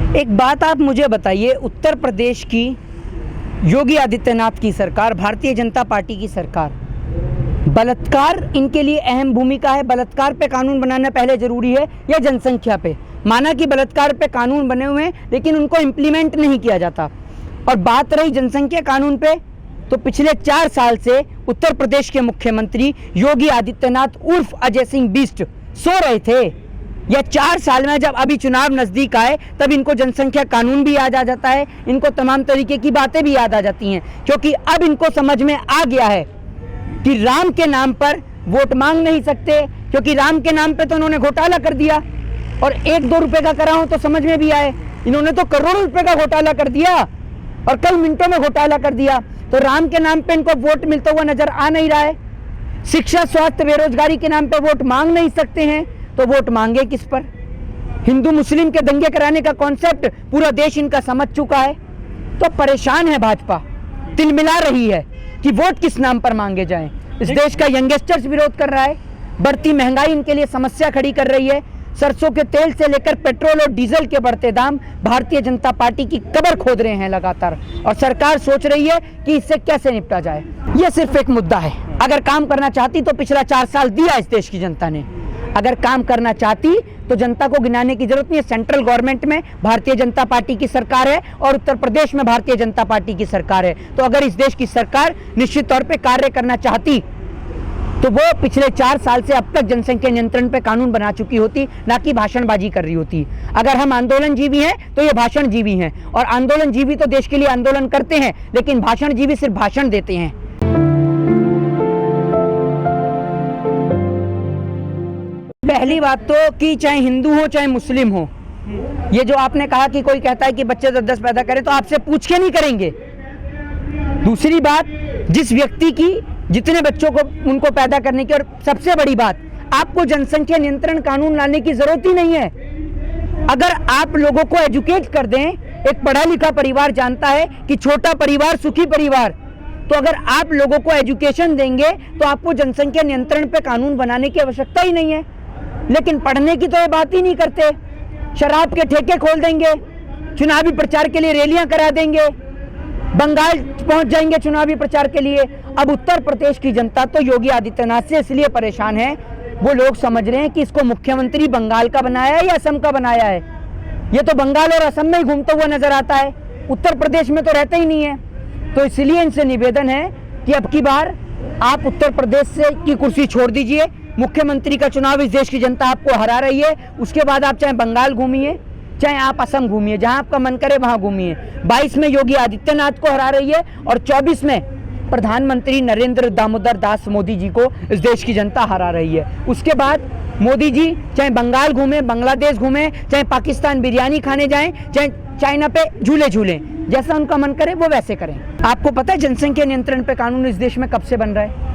एक बात आप मुझे बताइए, उत्तर प्रदेश की योगी आदित्यनाथ की सरकार, भारतीय जनता पार्टी की सरकार, बलात्कार इनके लिए अहम भूमिका है। बलात्कार पे कानून बनाना पहले जरूरी है या जनसंख्या पे? माना कि बलात्कार पे कानून बने हुए हैं लेकिन उनको इम्प्लीमेंट नहीं किया जाता। और बात रही जनसंख्या कानून पे, तो पिछले 4 साल से उत्तर प्रदेश के मुख्यमंत्री योगी आदित्यनाथ उर्फ अजय सिंह बिष्ट सो रहे थे। या 4 साल में जब अभी चुनाव नज़दीक आए तब इनको जनसंख्या कानून भी याद आ जाता है, इनको तमाम तरीके की बातें भी याद आ जाती हैं, क्योंकि अब इनको समझ में आ गया है कि राम के नाम पर वोट मांग नहीं सकते, क्योंकि राम के नाम पे तो उन्होंने घोटाला कर दिया। और 1-2 रुपए का करा हो तो समझ में भी आए, इन्होंने तो करोड़ों रुपए का घोटाला कर दिया और कई मिनटों में घोटाला कर दिया। तो राम के नाम पे इनको वोट मिलता हुआ नजर आ नहीं रहा है। शिक्षा, स्वास्थ्य, बेरोजगारी के नाम पे वोट मांग नहीं सकते हैं, तो वोट मांगे किस पर? हिंदू मुस्लिम के दंगे कराने का कॉन्सेप्ट पूरा देश इनका समझ चुका है। तो परेशान है भाजपा, तिलमिला रही है कि वोट किस नाम पर मांगे जाएं। इस देश का यंगस्टर्स विरोध कर रहा है, बढ़ती महंगाई इनके लिए समस्या खड़ी कर रही है। सरसों के तेल से लेकर पेट्रोल और डीजल के बढ़ते दाम भारतीय जनता पार्टी की कब्र खोद रहे हैं लगातार, और सरकार सोच रही है कि इससे कैसे निपटा जाए। यह सिर्फ एक मुद्दा है। अगर काम करना चाहती तो पिछला 4 साल दिया इस देश की जनता ने। अगर काम करना चाहती तो जनता को गिनाने की जरूरत नहीं है। सेंट्रल गवर्नमेंट में भारतीय जनता पार्टी की सरकार है और उत्तर प्रदेश में भारतीय जनता पार्टी की सरकार है। तो अगर इस देश की सरकार निश्चित तौर पे कार्य करना चाहती तो वो पिछले 4 साल से अब तक जनसंख्या नियंत्रण पे कानून बना चुकी होती, ना कि भाषणबाजी कर रही होती। अगर हम आंदोलनजीवी हैं तो ये भाषणजीवी हैं, और आंदोलनजीवी तो देश के लिए आंदोलन करते हैं, लेकिन भाषणजीवी सिर्फ भाषण देते हैं। पहली बात तो कि चाहे हिंदू हो चाहे मुस्लिम हो, ये जो आपने कहा कि कोई कहता है कि बच्चे 10-10 पैदा करें, तो आपसे पूछ के नहीं करेंगे। दूसरी बात, जिस व्यक्ति की जितने बच्चों को उनको पैदा करने की, और सबसे बड़ी बात, आपको जनसंख्या नियंत्रण कानून लाने की जरूरत ही नहीं है। अगर आप लोगों को एजुकेट कर दें, एक पढ़ा लिखा परिवार जानता है कि छोटा परिवार सुखी परिवार, तो अगर आप लोगों को एजुकेशन देंगे तो आपको जनसंख्या नियंत्रण पे कानून बनाने की आवश्यकता ही नहीं है। लेकिन पढ़ने की तो ये बात ही नहीं करते। शराब के ठेके खोल देंगे, चुनावी प्रचार के लिए रैलियां करा देंगे, बंगाल पहुंच जाएंगे चुनावी प्रचार के लिए। अब उत्तर प्रदेश की जनता तो योगी आदित्यनाथ से इसलिए परेशान है, वो लोग समझ रहे हैं कि इसको मुख्यमंत्री बंगाल का बनाया है या असम का बनाया है। ये तो बंगाल और असम में ही घूमता हुआ नजर आता है, उत्तर प्रदेश में तो रहता ही नहीं है। तो इसलिए इनसे निवेदन है कि अब की बार आप उत्तर प्रदेश से की कुर्सी छोड़ दीजिए। मुख्यमंत्री का चुनाव इस देश की जनता आपको हरा रही है, उसके बाद आप चाहे बंगाल घूमिए चाहे आप असम घूमिए, जहां आपका मन करे वहां घूमिए। 22 में योगी आदित्यनाथ को हरा रही है और 24 में प्रधानमंत्री नरेंद्र दामोदर दास मोदी जी को इस देश की जनता हरा रही है। उसके बाद मोदी जी चाहे बंगाल घूमें, बांग्लादेश घूमें, चाहे पाकिस्तान बिरयानी खाने जाएं, चाहे चाइना पे झूले झूलें, जैसा उनका मन करे वो वैसे करें। आपको पता है जनसंख्या नियंत्रण पे कानून इस देश में कब से बन रहा है?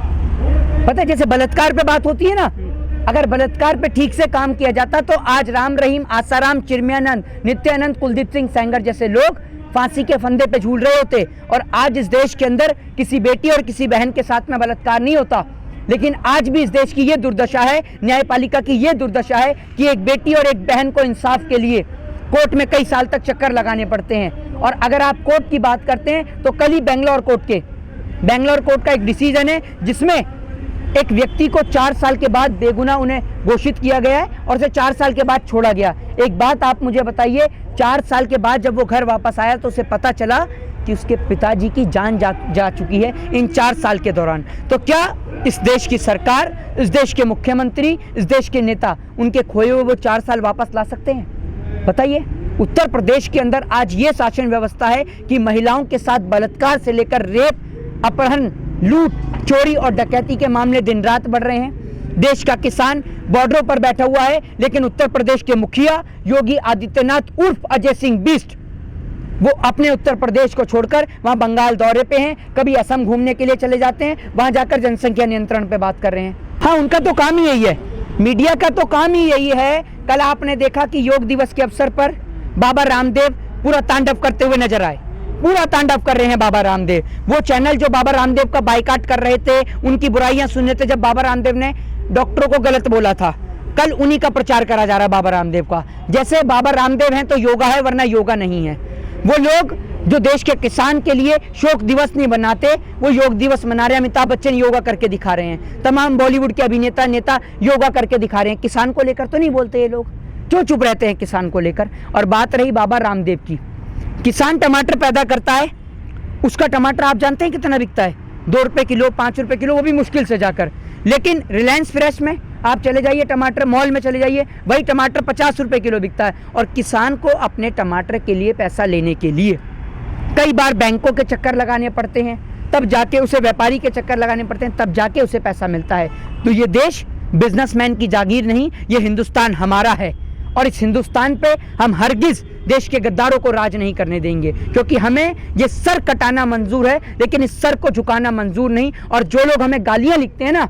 पता है, जैसे बलात्कार पे बात होती है ना, अगर बलात्कार पे ठीक से काम किया जाता तो आज राम रहीम, आसाराम, चिन्मयानंद, नित्यानंद, कुलदीप सिंह सेंगर जैसे लोग फांसी के फंदे पे झूल रहे होते, और आज इस देश के अंदर किसी बेटी और किसी बहन के साथ में बलात्कार नहीं होता। लेकिन आज भी इस देश की ये दुर्दशा है, न्यायपालिका की ये दुर्दशा है कि एक बेटी और एक बहन को इंसाफ के लिए कोर्ट में कई साल तक चक्कर लगाने पड़ते हैं। और अगर आप कोर्ट की बात करते हैं तो कल ही बेंगलोर कोर्ट का एक डिसीजन है जिसमें एक व्यक्ति को 4 साल के बाद बेगुनाह उन्हें घोषित किया गया है और उसे 4 साल के बाद छोड़ा गया। एक बात आप मुझे बताइए, 4 साल के बाद जब वो घर वापस आया तो उसे पता चला कि उसके पिताजी की जान जा चुकी है इन 4 साल के दौरान। तो क्या इस देश की सरकार, इस देश के मुख्यमंत्री, इस देश के नेता उनके खोए हुए वो 4 साल वापस ला सकते हैं? बताइए। उत्तर प्रदेश के अंदर आज ये शासन व्यवस्था है कि महिलाओं के साथ बलात्कार से लेकर रेप, अपहरण, लूट, चोरी और डकैती के मामले दिन रात बढ़ रहे हैं। देश का किसान बॉर्डरों पर बैठा हुआ है, लेकिन उत्तर प्रदेश के मुखिया योगी आदित्यनाथ उर्फ अजय सिंह बिष्ट वो अपने उत्तर प्रदेश को छोड़कर वहां बंगाल दौरे पे हैं, कभी असम घूमने के लिए चले जाते हैं, वहां जाकर जनसंख्या नियंत्रण पे बात कर रहे हैं। हाँ, उनका तो काम ही यही है, मीडिया का तो काम ही यही है। कल आपने देखा कि योग दिवस के अवसर पर बाबा रामदेव पूरा तांडव करते हुए नजर आए, पूरा तांडव कर रहे हैं बाबा रामदेव। वो चैनल जो बाबा रामदेव का बाइकाट कर रहे थे, उनकी बुराइयां सुन रहे थे, जब बाबा रामदेव ने डॉक्टरों को गलत बोला था, कल उन्हीं का प्रचार करा जा रहा है, बाबा रामदेव का। जैसे बाबा रामदेव हैं तो योगा है, वरना योगा नहीं है। वो लोग जो देश के किसान के लिए शोक दिवस नहीं बनाते, वो योग दिवस मना रहे हैं। अमिताभ बच्चन योगा करके दिखा रहे हैं, तमाम बॉलीवुड के अभिनेता नेता योगा करके दिखा रहे हैं। किसान को लेकर तो नहीं बोलते ये लोग, क्यों चुप रहते हैं किसान को लेकर। और बात रही बाबा रामदेव की, किसान टमाटर पैदा करता है, उसका टमाटर आप जानते हैं कितना बिकता है? 2 रुपये किलो, 5 रुपये किलो, वो भी मुश्किल से जाकर। लेकिन रिलायंस फ्रेश में आप चले जाइए, टमाटर मॉल में चले जाइए, वही टमाटर 50 रुपये किलो बिकता है। और किसान को अपने टमाटर के लिए पैसा लेने के लिए कई बार बैंकों के चक्कर लगाने पड़ते हैं, तब जाके उसे व्यापारी के चक्कर लगाने पड़ते हैं, तब जाके उसे पैसा मिलता है। तो ये देश बिजनेसमैन की जागीर नहीं, ये हिंदुस्तान हमारा है। और इस हिंदुस्तान पे हम हरगिज देश के गद्दारों को राज नहीं करने देंगे, क्योंकि हमें ये सर कटाना मंजूर है, लेकिन इस सर को झुकाना मंजूर नहीं। और जो लोग हमें गालियां लिखते हैं ना,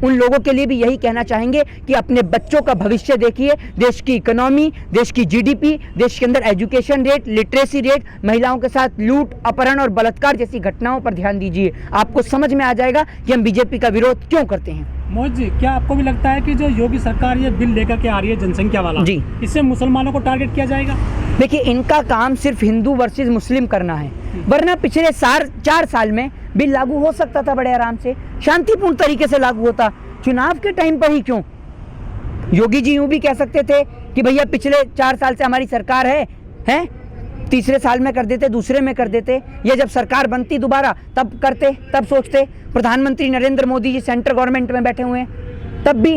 उन लोगों के लिए भी यही कहना चाहेंगे कि अपने बच्चों का भविष्य देखिए, देश की इकोनॉमी, देश की जीडीपी, देश के अंदर एजुकेशन रेट, लिटरेसी रेट, महिलाओं के साथ लूट, अपहरण और बलात्कार जैसी घटनाओं पर ध्यान दीजिए। आपको समझ में आ जाएगा कि हम बीजेपी का विरोध क्यों करते हैं। मोदी जी, क्या आपको भी लगता है कि जो योगी सरकार ये बिल लेकर के आ रही है जनसंख्या वाला, जी, इससे मुसलमानों को टारगेट किया जाएगा? देखिए, इनका काम सिर्फ हिंदू वर्सेस मुस्लिम करना है, वरना पिछले 4 साल में बिल लागू हो सकता था बड़े आराम से, शांतिपूर्ण तरीके से लागू होता। चुनाव के टाइम पर ही क्यों? योगी जी यूं भी कह सकते थे कि भैया पिछले 4 साल से हमारी सरकार है, तीसरे साल में कर देते, दूसरे में कर देते, या जब सरकार बनती दोबारा तब करते, तब सोचते। प्रधानमंत्री नरेंद्र मोदी जी सेंट्रल गवर्नमेंट में बैठे हुए हैं, तब भी।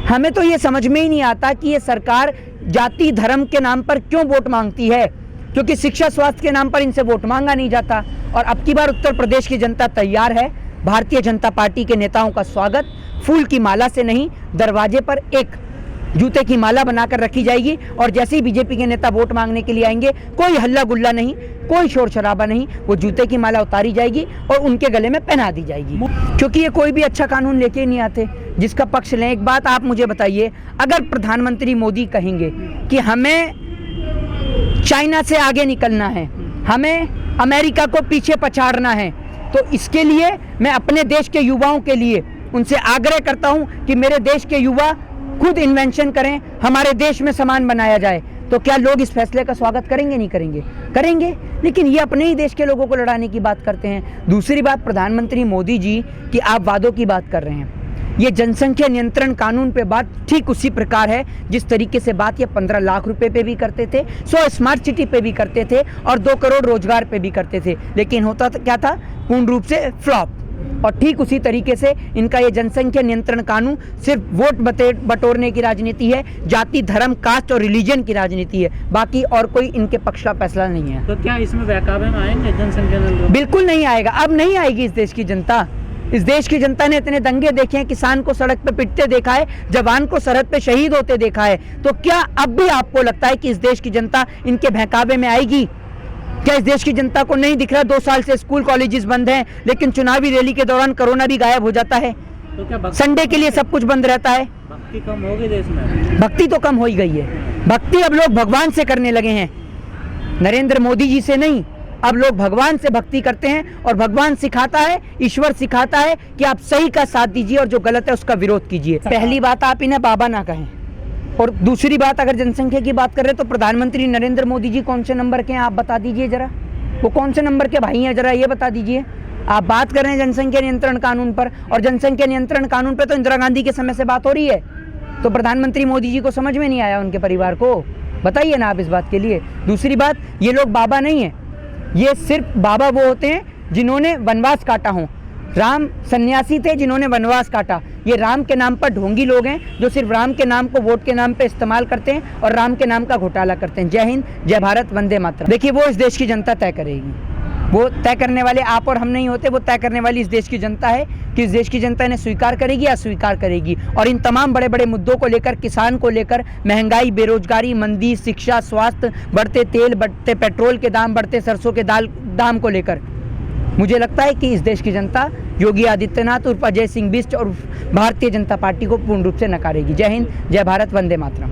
हमें तो ये समझ में ही नहीं आता कि ये सरकार जाति धर्म के नाम पर क्यों वोट मांगती है, क्योंकि शिक्षा स्वास्थ्य के नाम पर इनसे वोट मांगा नहीं जाता। और अब की बार उत्तर प्रदेश की जनता तैयार है, भारतीय जनता पार्टी के नेताओं का स्वागत फूल की माला से नहीं, दरवाजे पर एक जूते की माला बनाकर रखी जाएगी। और जैसे ही बीजेपी के नेता वोट मांगने के लिए आएंगे, कोई हल्ला गुल्ला नहीं, कोई शोर शराबा नहीं, वो जूते की माला उतारी जाएगी और उनके गले में पहना दी जाएगी, क्योंकि ये कोई भी अच्छा कानून लेके नहीं आते जिसका पक्ष लें। एक बात आप मुझे बताइए, अगर प्रधानमंत्री मोदी कहेंगे कि हमें चाइना से आगे निकलना है, हमें अमेरिका को पीछे पछाड़ना है, तो इसके लिए मैं अपने देश के युवाओं के लिए उनसे आग्रह करता हूं कि मेरे देश के युवा खुद इन्वेंशन करें, हमारे देश में सामान बनाया जाए। तो क्या लोग इस फैसले का स्वागत करेंगे? नहीं करेंगे? करेंगे। लेकिन ये अपने ही देश के लोगों को लड़ाने की बात करते हैं। दूसरी बात, प्रधानमंत्री मोदी जी की आप वादों की बात कर रहे हैं, ये जनसंख्या नियंत्रण कानून पे बात ठीक उसी प्रकार है जिस तरीके से बात ये 15 लाख रुपए पे भी करते थे, 100 स्मार्ट सिटी पे भी करते थे और 2 करोड़ रोजगार पे भी करते थे। लेकिन होता क्या था? पूर्ण रूप से फ्लॉप। और ठीक उसी तरीके से इनका ये जनसंख्या नियंत्रण कानून सिर्फ वोट बटोरने की राजनीति है, जाति धर्म कास्ट और रिलीजन की राजनीति है, बाकी और कोई इनके पक्ष का फैसला नहीं है। तो क्या इसमें बहकावे में आएंगे जनसंख्या नियंत्रण? बिल्कुल नहीं आएगा, अब नहीं आएगी इस देश की जनता। इस देश की जनता ने इतने दंगे देखे हैं, किसान को सड़क पे पिटते देखा है, जवान को सरहद पे शहीद होते देखा है। तो क्या अब भी आपको लगता है कि इस देश की जनता इनके बहकावे में आएगी? क्या इस देश की जनता को नहीं दिख रहा 2 साल से स्कूल कॉलेजेस बंद हैं, लेकिन चुनावी रैली के दौरान कोरोना भी गायब हो जाता है? तो क्या संडे के लिए सब कुछ बंद रहता है? भक्ति कम हो गई देश में? भक्ति तो कम हो ही गई है। भक्ति अब लोग भगवान से करने लगे हैं, नरेंद्र मोदी जी से नहीं। अब लोग भगवान से भक्ति करते हैं और भगवान सिखाता है, ईश्वर सिखाता है कि आप सही का साथ दीजिए और जो गलत है उसका विरोध कीजिए। पहली बात, आप इन्हें बाबा ना कहें। और दूसरी बात, अगर जनसंख्या की बात करें तो प्रधानमंत्री नरेंद्र मोदी जी कौन से नंबर के हैं आप बता दीजिए जरा, वो कौन से नंबर के भाई हैं जरा ये बता दीजिए। आप बात कर रहे हैं जनसंख्या नियंत्रण कानून पर, और जनसंख्या नियंत्रण कानून पर तो इंदिरा गांधी के समय से बात हो रही है। तो प्रधानमंत्री मोदी जी को समझ में नहीं आया, उनके परिवार को बताइए ना आप इस बात के लिए। दूसरी बात, ये लोग बाबा नहीं है, ये सिर्फ बाबा वो होते हैं जिन्होंने वनवास काटा हो। राम सन्यासी थे जिन्होंने वनवास काटा। ये राम के नाम पर ढोंगी लोग हैं जो सिर्फ राम के नाम को वोट के नाम पे इस्तेमाल करते हैं और राम के नाम का घोटाला करते हैं। जय हिंद, जय भारत, वंदे मातरम। देखिए, वो इस देश की जनता तय करेगी, वो तय करने वाले आप और हम नहीं होते, वो तय करने वाली इस देश की जनता है कि इस देश की जनता इन्हें स्वीकार करेगी या अस्वीकार करेगी। और इन तमाम बड़े बड़े मुद्दों को लेकर, किसान को लेकर, महंगाई, बेरोजगारी, मंदी, शिक्षा, स्वास्थ्य, बढ़ते तेल, बढ़ते पेट्रोल के दाम, बढ़ते सरसों के दाम को लेकर मुझे लगता है कि इस देश की जनता योगी आदित्यनाथ उर्फ अजय सिंह बिष्ट और भारतीय जनता पार्टी को पूर्ण रूप से नकारेगी। जय हिंद, जय भारत, वंदे मातरम।